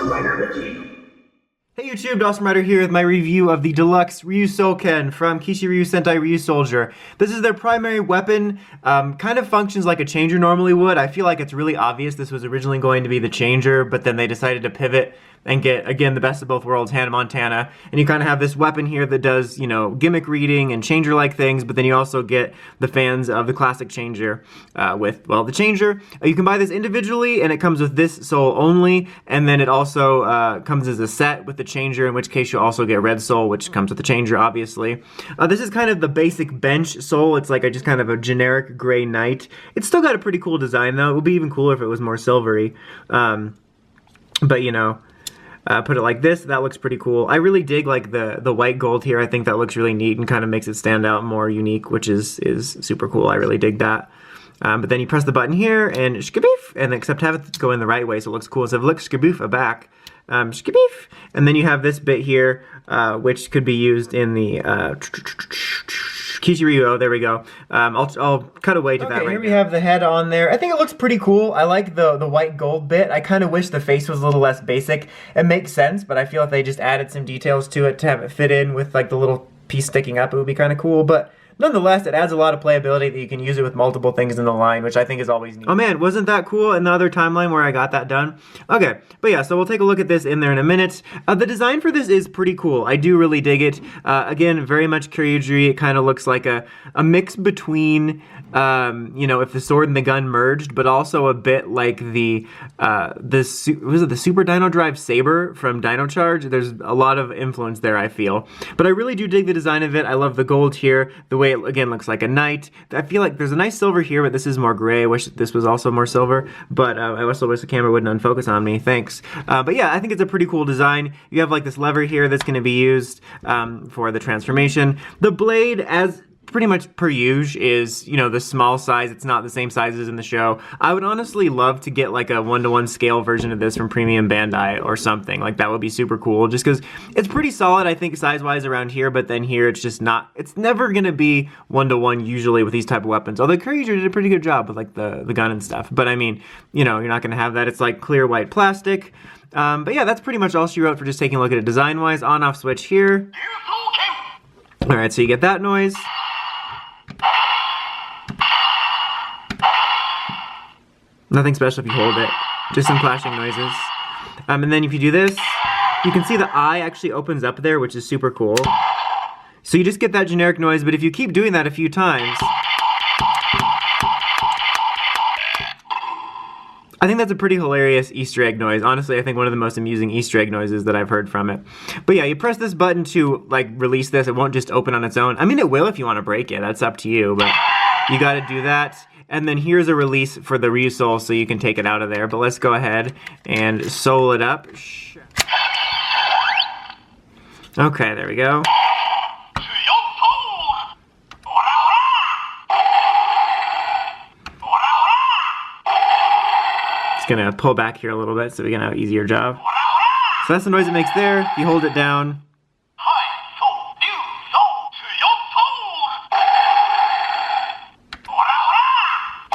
Hey YouTube, Dawson Rider here with my review of the deluxe Ryusoul Ken from Kishiryu Sentai Ryusoulger. This is their primary weapon, kind of functions like a changer normally would. I feel like it's really obvious this was originally going to be the changer, but then they decided to pivot and get, again, the best of both worlds, Hannah Montana. And you kind of have this weapon here that does, you know, gimmick reading and changer-like things, but then you also get the fans of the classic changer with, well, the changer. You can buy this individually, and it comes with this soul only, and then it also comes as a set with the changer, in which case you'll also get red soul, which comes with the changer, obviously. This is kind of the basic bench soul. It's like just kind of a generic gray knight. It's still got a pretty cool design, though. It would be even cooler if it was more silvery. But, you know, put it like this, that looks pretty cool. I really dig like the white gold here. I think that looks really neat and kind of makes it stand out more unique, which is super cool. I really dig that. But then you press the button here and shkaboof, and except have it go in the right way so it looks cool. So look, shkaboof, a back. Shkaboof. And then you have this bit here, which could be used in the Kishiryu, there we go. I'll cut away to that right here we have the head on there. I think it looks pretty cool. I like the white gold bit. I kind of wish the face was a little less basic. It makes sense, but I feel if they just added some details to it to have it fit in with like the little piece sticking up, it would be kind of cool. But nonetheless, it adds a lot of playability that you can use it with multiple things in the line, which I think is always neat. Oh man, wasn't that cool in the other timeline where I got that done? Okay, but yeah, so we'll take a look at this in there in a minute. The design for this is pretty cool. I do really dig it. Again, very much Kyryuji. It kind of looks like a mix between, you know, if the sword and the gun merged, but also a bit like the Super Dino Drive Saber from Dino Charge. There's a lot of influence there, I feel. But I really do dig the design of it. I love the gold here, the way it, again, looks like a knight. I feel like there's a nice silver here, but this is more gray. I wish this was also more silver, but I also wish the camera wouldn't unfocus on me. Thanks. But yeah, I think it's a pretty cool design. You have like this lever here that's going to be used for the transformation. The blade, as pretty much per usual, is, you know, the small size. It's not the same size as in the show. I would honestly love to get like a 1-to-1 scale version of this from Premium Bandai or something. Like that would be super cool, just because it's pretty solid, I think, size-wise around here, but then here it's just not, it's never gonna be 1-to-1 usually with these type of weapons. Although Kyryuji did a pretty good job with like the gun and stuff. But I mean, you know, you're not gonna have that. It's like clear white plastic. But yeah, that's pretty much all she wrote for just taking a look at it design-wise. On-off switch here. Alright, so you get that noise. Nothing special if you hold it, just some clashing noises. And then if you do this, you can see the eye actually opens up there, which is super cool. So you just get that generic noise, but if you keep doing that a few times, I think that's a pretty hilarious Easter egg noise. Honestly, I think one of the most amusing Easter egg noises that I've heard from it. But yeah, you press this button to like release this. It won't just open on its own. I mean, it will if you want to break it. That's up to you, but you got to do that. And then here's a release for the Ryusoul, so you can take it out of there. But let's go ahead and soul it up. Okay, there we go. It's gonna pull back here a little bit so we can have an easier job. So that's the noise it makes there. If you hold it down.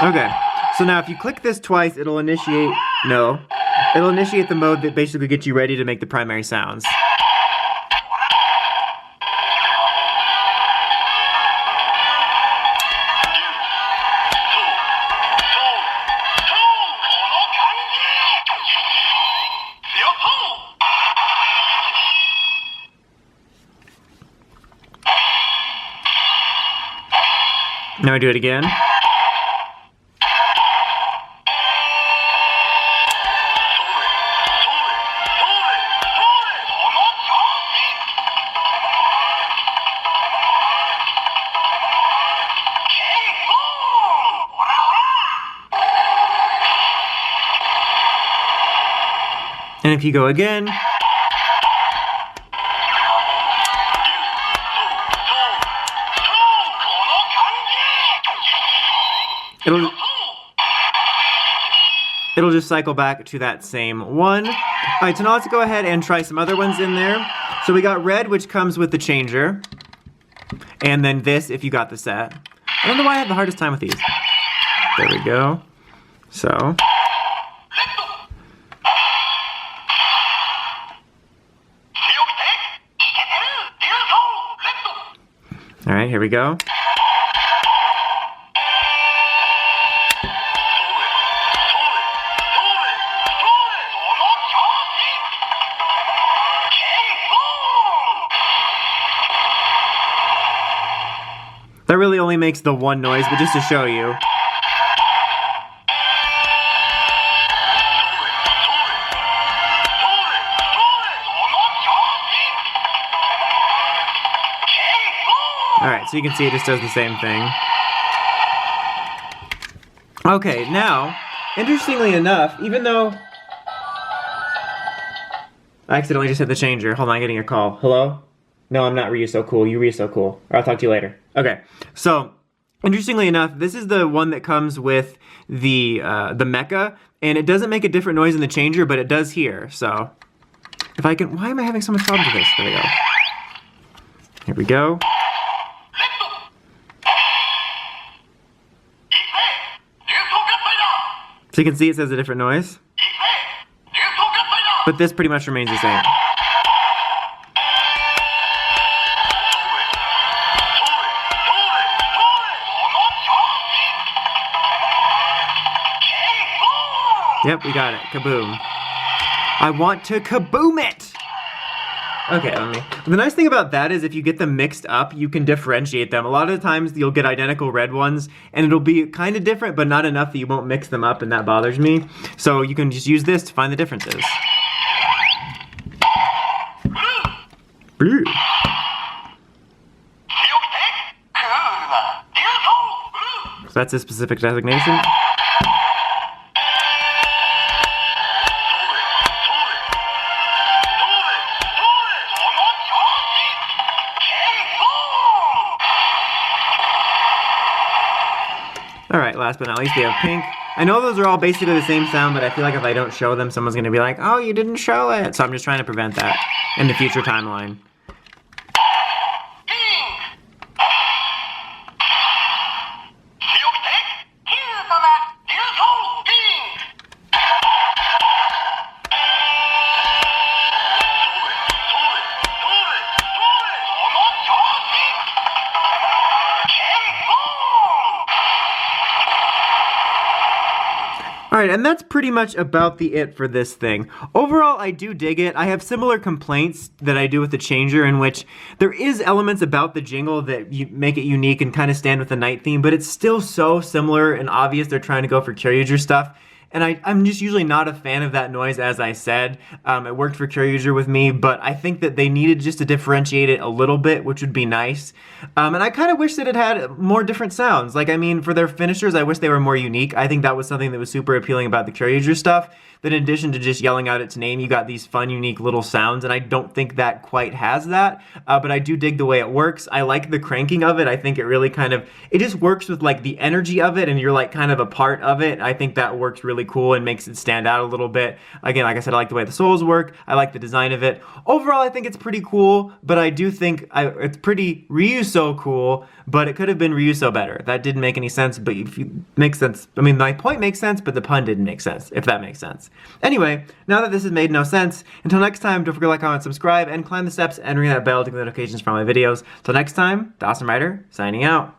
Okay, so now if you click this twice, it'll initiate the mode that basically gets you ready to make the primary sounds. Now I do it again. And if you go again, it'll just cycle back to that same one. All right, so now let's go ahead and try some other ones in there. So we got red, which comes with the changer, and then this if you got the set. I don't know why I have the hardest time with these. There we go. So Alright, here we go. That really only makes the one noise, but just to show you. Alright, so you can see it just does the same thing. Okay, now, interestingly enough, even though I accidentally just hit the changer. Hold on, I'm getting a call. Hello? No, I'm not Ryusoul Cool. You Ryusoul Cool. Or I'll talk to you later. Okay, so interestingly enough, this is the one that comes with the mecha, and it doesn't make a different noise in the changer, but it does here. So if I can, why am I having so much problem with this? There we go. Here we go. So you can see it says a different noise, but this pretty much remains the same. Yep, we got it. Kaboom. I want to kaboom it! Okay, the nice thing about that is if you get them mixed up, you can differentiate them. A lot of the times you'll get identical red ones, and it'll be kind of different, but not enough that you won't mix them up, and that bothers me. So you can just use this to find the differences. Blue. So that's a specific designation. Alright, last but not least, we have pink. I know those are all basically the same sound, but I feel like if I don't show them, someone's going to be like, oh, you didn't show it. So I'm just trying to prevent that in the future timeline. Alright, and that's pretty much about the it for this thing. Overall, I do dig it. I have similar complaints that I do with the changer, in which there is elements about the jingle that make it unique and kind of stand with the night theme, but it's still so similar and obvious they're trying to go for Kyoryuger stuff. And I'm just usually not a fan of that noise, as I said. It worked for Kyoryuger with me, but I think that they needed just to differentiate it a little bit, which would be nice. And I kind of wish that it had more different sounds. Like, I mean, for their finishers, I wish they were more unique. I think that was something that was super appealing about the Kyoryuger stuff. That in addition to just yelling out its name, you got these fun, unique little sounds, and I don't think that quite has that. But I do dig the way it works. I like the cranking of it. I think it really kind of, it just works with like the energy of it, and you're like kind of a part of it. I think that works really cool and makes it stand out a little bit. Again, like I said, I like the way the souls work. I like the design of it. Overall, I think it's pretty cool, but I do think it's pretty Ryusoul cool, but it could have been Ryusoul better. That didn't make any sense, but if you makes sense. I mean, my point makes sense, but the pun didn't make sense, if that makes sense. Anyway, now that this has made no sense, until next time, don't forget to like, comment, subscribe, and climb the steps and ring that bell to get notifications from my videos. Till next time, the Awesome Rider, signing out.